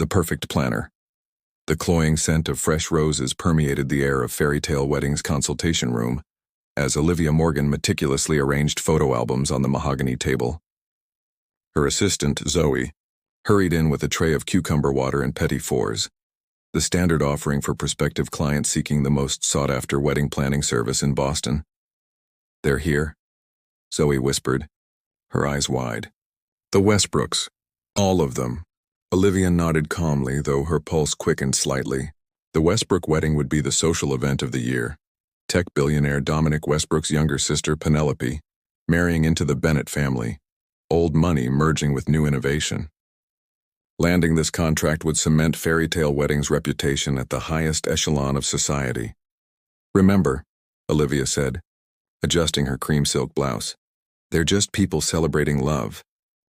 the perfect planner. The cloying scent of fresh roses permeated the air of Fairy Tale Wedding's consultation room, as Olivia Morgan meticulously arranged photo albums on the mahogany table. Her assistant, Zoe, hurried in with a tray of cucumber water and petit fours, the standard offering for prospective clients seeking the most sought-after wedding planning service in Boston. "They're here," Zoe whispered, her eyes wide. "The Westbrooks. All of them." Olivia nodded calmly, though her pulse quickened slightly. The Westbrook wedding would be the social event of the year. Tech billionaire Dominic Westbrook's younger sister, Penelope, marrying into the Bennett family, old money merging with new innovation. Landing this contract would cement Fairy Tale Wedding's reputation at the highest echelon of society. "Remember," Olivia said, adjusting her cream silk blouse, "they're just people celebrating love."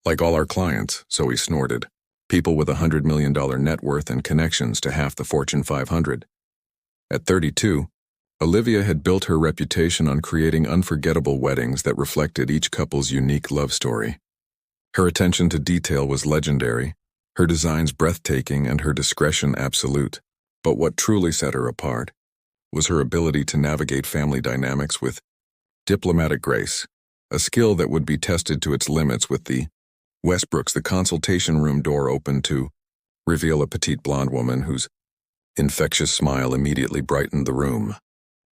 "Like all our clients," Zoe snorted. "People with $100 million net worth and connections to half the Fortune 500. At 32, Olivia had built her reputation on creating unforgettable weddings that reflected each couple's unique love story. Her attention to detail was legendary, her designs breathtaking, and her discretion absolute. But what truly set her apart was her ability to navigate family dynamics with diplomatic grace, a skill that would be tested to its limits with the Westbrooks. The consultation room door opened to reveal a petite blonde woman whose infectious smile immediately brightened the room.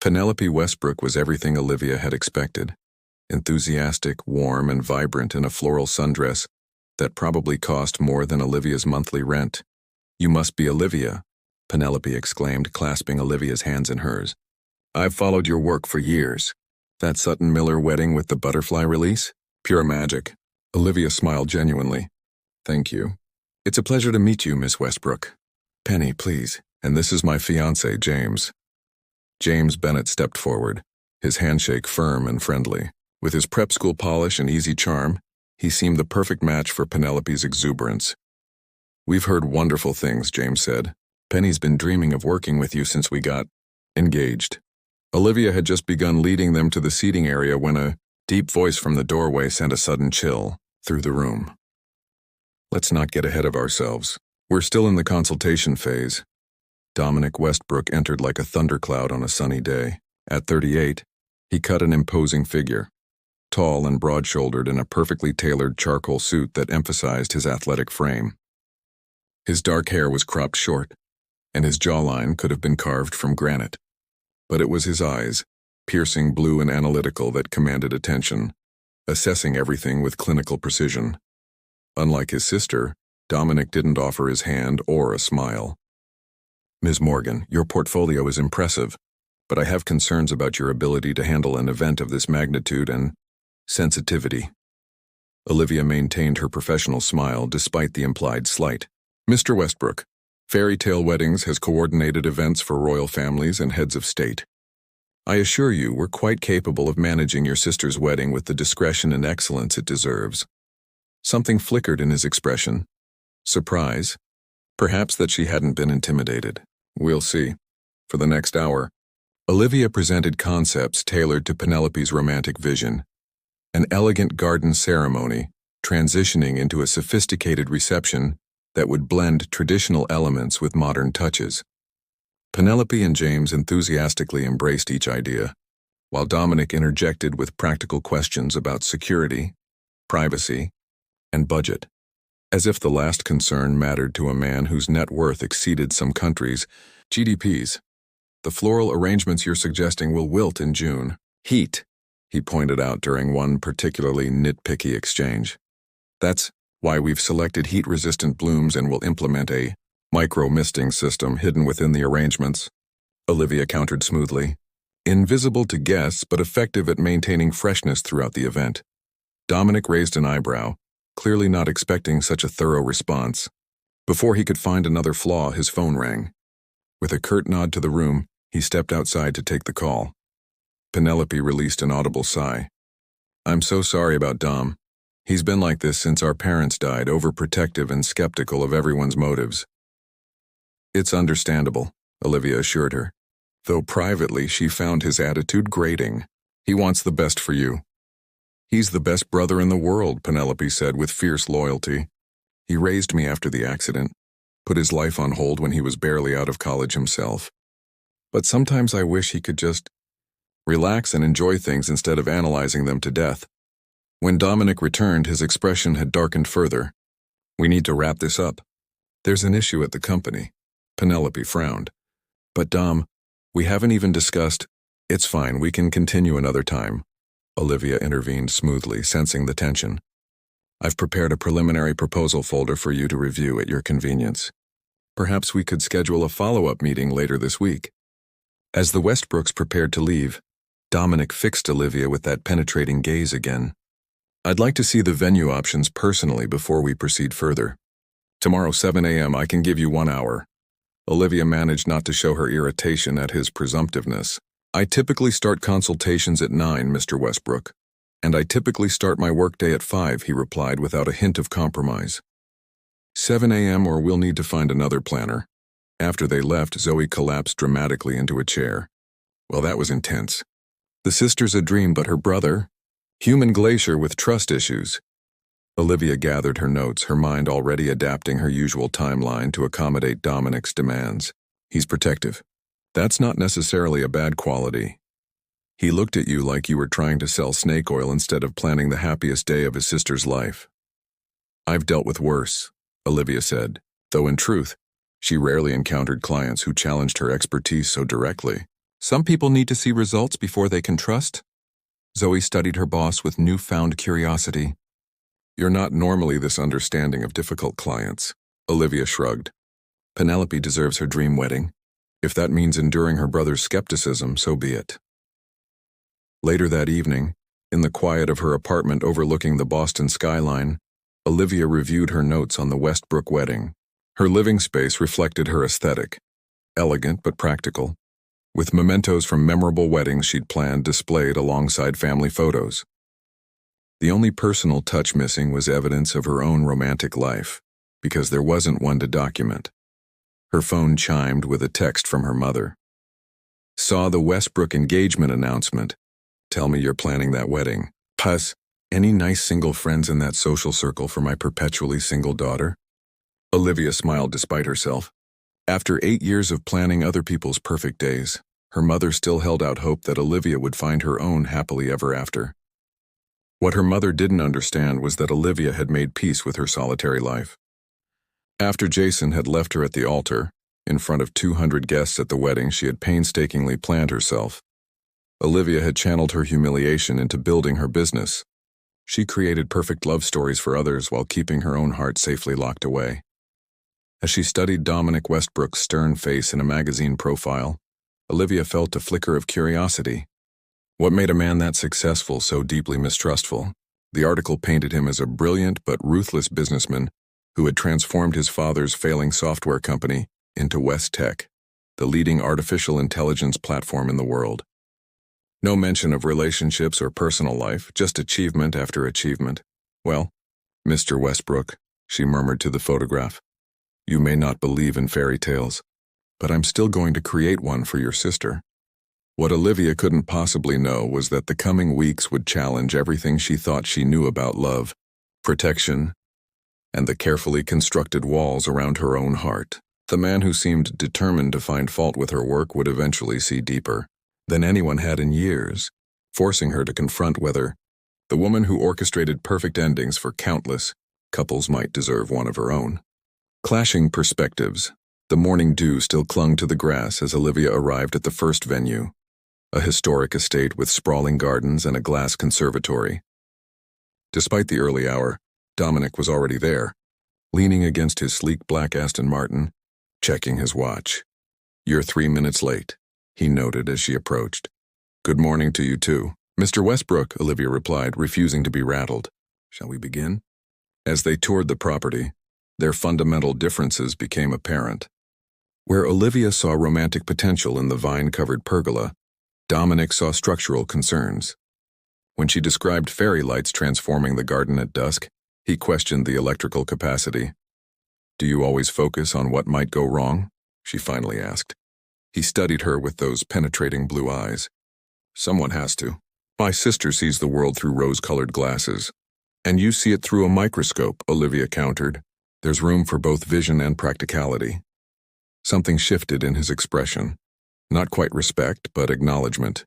Penelope Westbrook was everything Olivia had expected, enthusiastic, warm, and vibrant in a floral sundress that probably cost more than Olivia's monthly rent. "You must be Olivia," Penelope exclaimed, clasping Olivia's hands in hers. "I've followed your work for years. That Sutton Miller wedding with the butterfly release? Pure magic." Olivia smiled genuinely. "Thank you. It's a pleasure to meet you, Miss Westbrook. Penny, please. And this is my fiancé, James." James Bennett stepped forward, his handshake firm and friendly. With his prep school polish and easy charm, he seemed the perfect match for Penelope's exuberance. "We've heard wonderful things," James said. "Penny's been dreaming of working with you since we got engaged." Olivia had just begun leading them to the seating area when a deep voice from the doorway sent a sudden chill through the room. "Let's not get ahead of ourselves. We're still in the consultation phase." Dominic Westbrook entered like a thundercloud on a sunny day. At 38, he cut an imposing figure, tall and broad-shouldered in a perfectly tailored charcoal suit that emphasized his athletic frame. His dark hair was cropped short, and his jawline could have been carved from granite. But it was his eyes, piercing blue and analytical, that commanded attention, assessing everything with clinical precision. Unlike his sister, Dominic didn't offer his hand or a smile. "Ms. Morgan, your portfolio is impressive, but I have concerns about your ability to handle an event of this magnitude and sensitivity." Olivia maintained her professional smile despite the implied slight. "Mr. Westbrook, Fairy Tale Weddings has coordinated events for royal families and heads of state. I assure you we're quite capable of managing your sister's wedding with the discretion and excellence it deserves." Something flickered in his expression. Surprise? Perhaps that she hadn't been intimidated. "We'll see." For the next hour, Olivia presented concepts tailored to Penelope's romantic vision. An elegant garden ceremony, transitioning into a sophisticated reception that would blend traditional elements with modern touches. Penelope and James enthusiastically embraced each idea, while Dominic interjected with practical questions about security, privacy, and budget. As if the last concern mattered to a man whose net worth exceeded some countries' GDPs. "The floral arrangements you're suggesting will wilt in June. Heat," he pointed out during one particularly nitpicky exchange. "That's why we've selected heat-resistant blooms and will implement a micro-misting system hidden within the arrangements," Olivia countered smoothly. "Invisible to guests but effective at maintaining freshness throughout the event." Dominic raised an eyebrow, clearly not expecting such a thorough response. Before he could find another flaw, his phone rang. With a curt nod to the room, he stepped outside to take the call. Penelope released an audible sigh. "I'm so sorry about Dom. He's been like this since our parents died, overprotective and skeptical of everyone's motives." "It's understandable," Olivia assured her, though privately she found his attitude grating. "He wants the best for you." "He's the best brother in the world," Penelope said with fierce loyalty. "He raised me after the accident. put his life on hold when he was barely out of college himself. But sometimes I wish he could just relax and enjoy things instead of analyzing them to death. When Dominic returned, his expression had darkened further. We need to wrap this up. There's an issue at the company. Penelope frowned. But Dom, we haven't even discussed. It's fine, we can continue another time. Olivia intervened smoothly, sensing the tension. I've prepared a preliminary proposal folder for you to review at your convenience. Perhaps we could schedule a follow-up meeting later this week. As the Westbrooks prepared to leave, Dominic fixed Olivia with that penetrating gaze again. I'd like to see the venue options personally before we proceed further. Tomorrow 7 a.m. I can give you 1 hour. Olivia managed not to show her irritation at his presumptiveness. I typically start consultations at 9, Mr. Westbrook. And I typically start my workday at 5, he replied without a hint of compromise. 7 a.m. or we'll need to find another planner. After they left, Zoe collapsed dramatically into a chair. Well, that was intense. The sister's a dream, but her brother? Human glacier with trust issues. Olivia gathered her notes, her mind already adapting her usual timeline to accommodate Dominic's demands. He's protective. That's not necessarily a bad quality. He looked at you like you were trying to sell snake oil instead of planning the happiest day of his sister's life. I've dealt with worse, Olivia said, though in truth, she rarely encountered clients who challenged her expertise so directly. Some people need to see results before they can trust. Zoe studied her boss with newfound curiosity. You're not normally this understanding of difficult clients, Olivia shrugged. Penelope deserves her dream wedding. If that means enduring her brother's skepticism, so be it. Later that evening, in the quiet of her apartment overlooking the Boston skyline, Olivia reviewed her notes on the Westbrook wedding. Her living space reflected her aesthetic, elegant but practical, with mementos from memorable weddings she'd planned displayed alongside family photos. The only personal touch missing was evidence of her own romantic life, because there wasn't one to document. Her phone chimed with a text from her mother. Saw the Westbrook engagement announcement. Tell me you're planning that wedding. Plus, any nice single friends in that social circle for my perpetually single daughter? Olivia smiled despite herself. After 8 years of planning other people's perfect days, her mother still held out hope that Olivia would find her own happily ever after. What her mother didn't understand was that Olivia had made peace with her solitary life. After Jason had left her at the altar, in front of 200 guests at the wedding she had painstakingly planned herself, Olivia had channeled her humiliation into building her business. She created perfect love stories for others while keeping her own heart safely locked away. As she studied Dominic Westbrook's stern face in a magazine profile, Olivia felt a flicker of curiosity. What made a man that successful so deeply mistrustful? The article painted him as a brilliant but ruthless businessman who had transformed his father's failing software company into West Tech, the leading artificial intelligence platform in the world. No mention of relationships or personal life, just achievement after achievement. Well, Mr. Westbrook, she murmured to the photograph, you may not believe in fairy tales, but I'm still going to create one for your sister. What Olivia couldn't possibly know was that the coming weeks would challenge everything she thought she knew about love, protection, and the carefully constructed walls around her own heart. The man who seemed determined to find fault with her work would eventually see deeper than anyone had in years, forcing her to confront whether the woman who orchestrated perfect endings for countless couples might deserve one of her own. Clashing perspectives. The morning dew still clung to the grass as Olivia arrived at the first venue, a historic estate with sprawling gardens and a glass conservatory. Despite the early hour, Dominic was already there, leaning against his sleek black Aston Martin, checking his watch. You're 3 minutes late, he noted as she approached. Good morning to you too. Mr. Westbrook, Olivia replied, refusing to be rattled. Shall we begin? As they toured the property, their fundamental differences became apparent. Where Olivia saw romantic potential in the vine-covered pergola, Dominic saw structural concerns. When she described fairy lights transforming the garden at dusk, he questioned the electrical capacity. Do you always focus on what might go wrong? She finally asked. He studied her with those penetrating blue eyes. Someone has to. My sister sees the world through rose-colored glasses. And you see it through a microscope, Olivia countered. There's room for both vision and practicality. Something shifted in his expression. Not quite respect, but acknowledgement.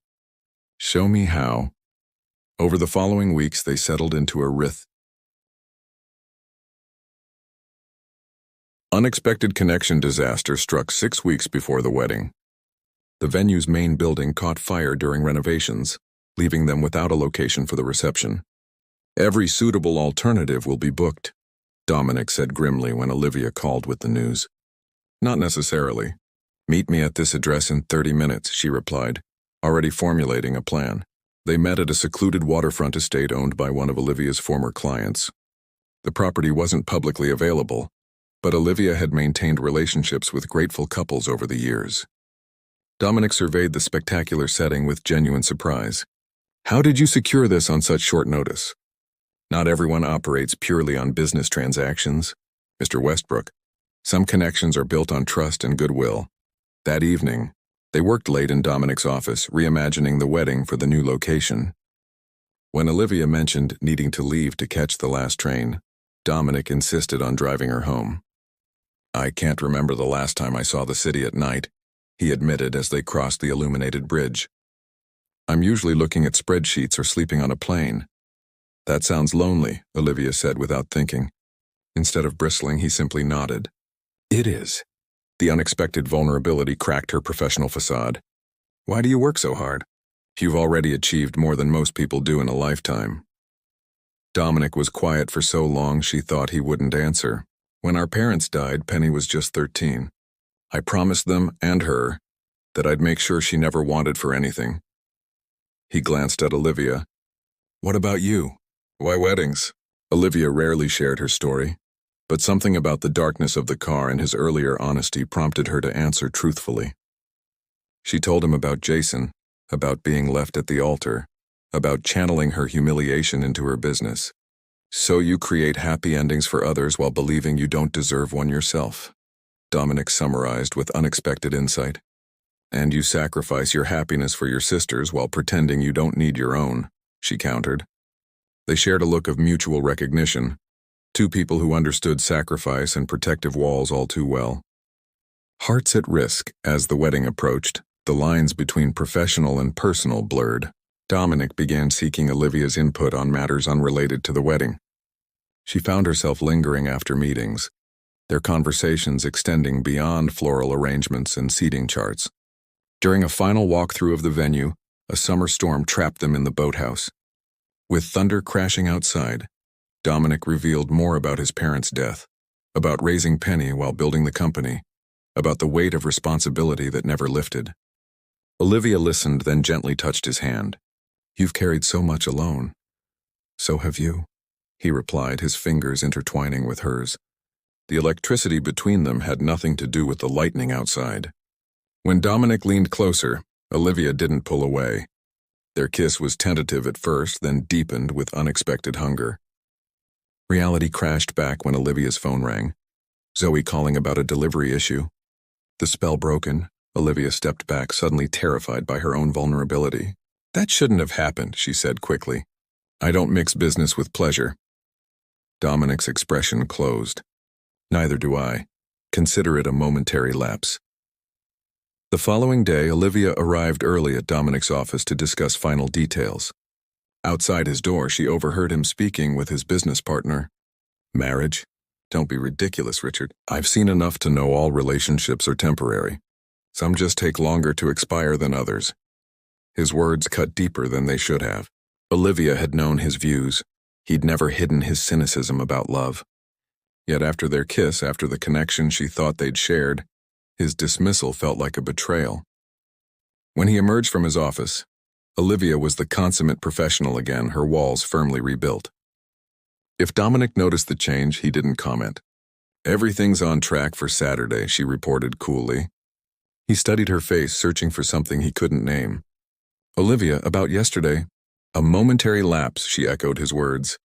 Show me how. Over the following weeks, they settled into a unexpected connection disaster struck 6 weeks before the wedding. The venue's main building caught fire during renovations, leaving them without a location for the reception. Every suitable alternative will be booked, Dominic said grimly when Olivia called with the news. Not necessarily. Meet me at this address in 30 minutes, she replied, already formulating a plan. They met at a secluded waterfront estate owned by one of Olivia's former clients. The property wasn't publicly available, but Olivia had maintained relationships with grateful couples over the years. Dominic surveyed the spectacular setting with genuine surprise. How did you secure this on such short notice? Not everyone operates purely on business transactions, Mr. Westbrook. Some connections are built on trust and goodwill. That evening, they worked late in Dominic's office, reimagining the wedding for the new location. When Olivia mentioned needing to leave to catch the last train, Dominic insisted on driving her home. I can't remember the last time I saw the city at night, he admitted as they crossed the illuminated bridge. I'm usually looking at spreadsheets or sleeping on a plane. That sounds lonely, Olivia said without thinking. Instead of bristling, he simply nodded. It is. The unexpected vulnerability cracked her professional facade. Why do you work so hard? You've already achieved more than most people do in a lifetime. Dominic was quiet for so long she thought he wouldn't answer. When our parents died, Penny was just 13. I promised them, and her, that I'd make sure she never wanted for anything. He glanced at Olivia. What about you? Why weddings? Olivia rarely shared her story, but something about the darkness of the car and his earlier honesty prompted her to answer truthfully. She told him about Jason, about being left at the altar, about channeling her humiliation into her business. So you create happy endings for others while believing you don't deserve one yourself, Dominic summarized with unexpected insight. And you sacrifice your happiness for your sisters while pretending you don't need your own, she countered. They shared a look of mutual recognition, two people who understood sacrifice and protective walls all too well. Hearts at risk as the wedding approached, the lines between professional and personal blurred. Dominic began seeking Olivia's input on matters unrelated to the wedding. She found herself lingering after meetings, their conversations extending beyond floral arrangements and seating charts. During a final walkthrough of the venue, a summer storm trapped them in the boathouse. With thunder crashing outside, Dominic revealed more about his parents' death, about raising Penny while building the company, about the weight of responsibility that never lifted. Olivia listened, then gently touched his hand. You've carried so much alone. So have you, he replied, his fingers intertwining with hers. The electricity between them had nothing to do with the lightning outside. When Dominic leaned closer, Olivia didn't pull away. Their kiss was tentative at first, then deepened with unexpected hunger. Reality crashed back when Olivia's phone rang. Zoe calling about a delivery issue. The spell broken, Olivia stepped back, suddenly terrified by her own vulnerability. That shouldn't have happened, she said quickly. I don't mix business with pleasure. Dominic's expression closed. Neither do I. Consider it a momentary lapse. The following day, Olivia arrived early at Dominic's office to discuss final details. Outside his door, she overheard him speaking with his business partner. Marriage? Don't be ridiculous, Richard. I've seen enough to know all relationships are temporary. Some just take longer to expire than others. His words cut deeper than they should have. Olivia had known his views. He'd never hidden his cynicism about love. Yet after their kiss, after the connection she thought they'd shared, his dismissal felt like a betrayal. When he emerged from his office, Olivia was the consummate professional again, her walls firmly rebuilt. If Dominic noticed the change, he didn't comment. Everything's on track for Saturday, she reported coolly. He studied her face, searching for something he couldn't name. Olivia, about yesterday. A momentary lapse, she echoed his words.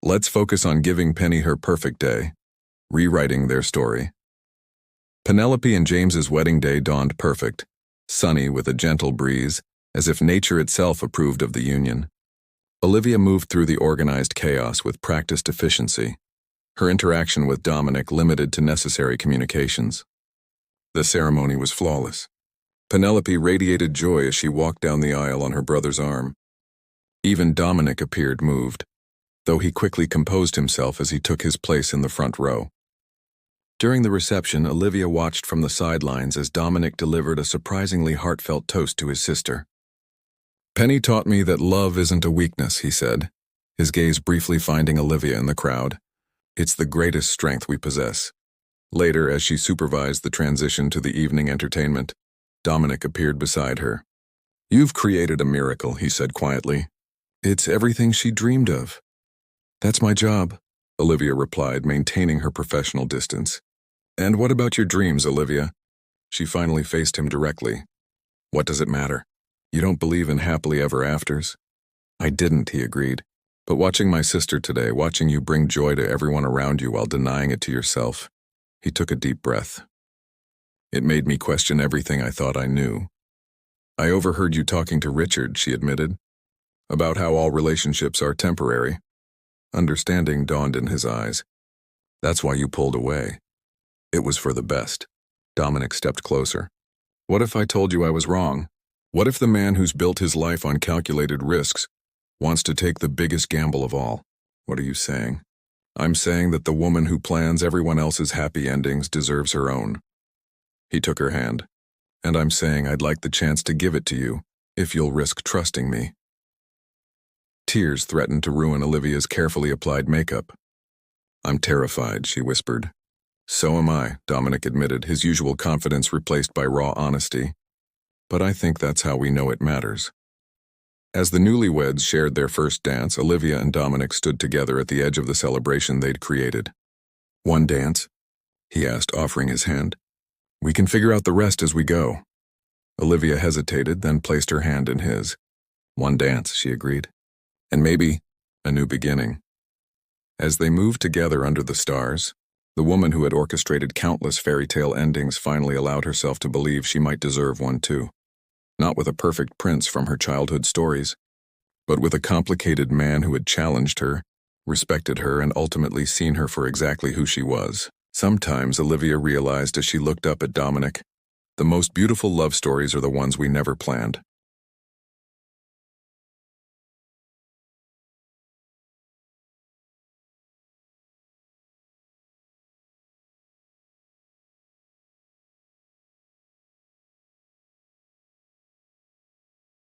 Let's focus on giving Penny her perfect day. Rewriting their story. Penelope and James's wedding day dawned perfect, sunny with a gentle breeze, as if nature itself approved of the union. Olivia moved through the organized chaos with practiced efficiency. Her interaction with Dominic limited to necessary communications. The ceremony was flawless. Penelope radiated joy as she walked down the aisle on her brother's arm. Even Dominic appeared moved, though he quickly composed himself as he took his place in the front row. During the reception, Olivia watched from the sidelines as Dominic delivered a surprisingly heartfelt toast to his sister. "Penny taught me that love isn't a weakness," he said, his gaze briefly finding Olivia in the crowd. "It's the greatest strength we possess." Later, as she supervised the transition to the evening entertainment, Dominic appeared beside her. "You've created a miracle," he said quietly. "It's everything she dreamed of." "That's my job," Olivia replied, maintaining her professional distance. "And what about your dreams, Olivia?" She finally faced him directly. "What does it matter? You don't believe in happily ever afters?" "I didn't," he agreed. "But watching my sister today, watching you bring joy to everyone around you while denying it to yourself," he took a deep breath. "It made me question everything I thought I knew." "I overheard you talking to Richard," she admitted, "about how all relationships are temporary." Understanding dawned in his eyes. "That's why you pulled away." "It was for the best." Dominic stepped closer. "What if I told you I was wrong? What if the man who's built his life on calculated risks wants to take the biggest gamble of all?" "What are you saying?" "I'm saying that the woman who plans everyone else's happy endings deserves her own." He took her hand. "And I'm saying I'd like the chance to give it to you, if you'll risk trusting me." Tears threatened to ruin Olivia's carefully applied makeup. "I'm terrified," she whispered. "So am I," Dominic admitted, his usual confidence replaced by raw honesty. "But I think that's how we know it matters." As the newlyweds shared their first dance, Olivia and Dominic stood together at the edge of the celebration they'd created. "One dance?" he asked, offering his hand. "We can figure out the rest as we go." Olivia hesitated, then placed her hand in his. "One dance," she agreed. "And maybe a new beginning." As they moved together under the stars, the woman who had orchestrated countless fairy tale endings finally allowed herself to believe she might deserve one too. Not with a perfect prince from her childhood stories, but with a complicated man who had challenged her, respected her, and ultimately seen her for exactly who she was. Sometimes, Olivia realized as she looked up at Dominic, the most beautiful love stories are the ones we never planned.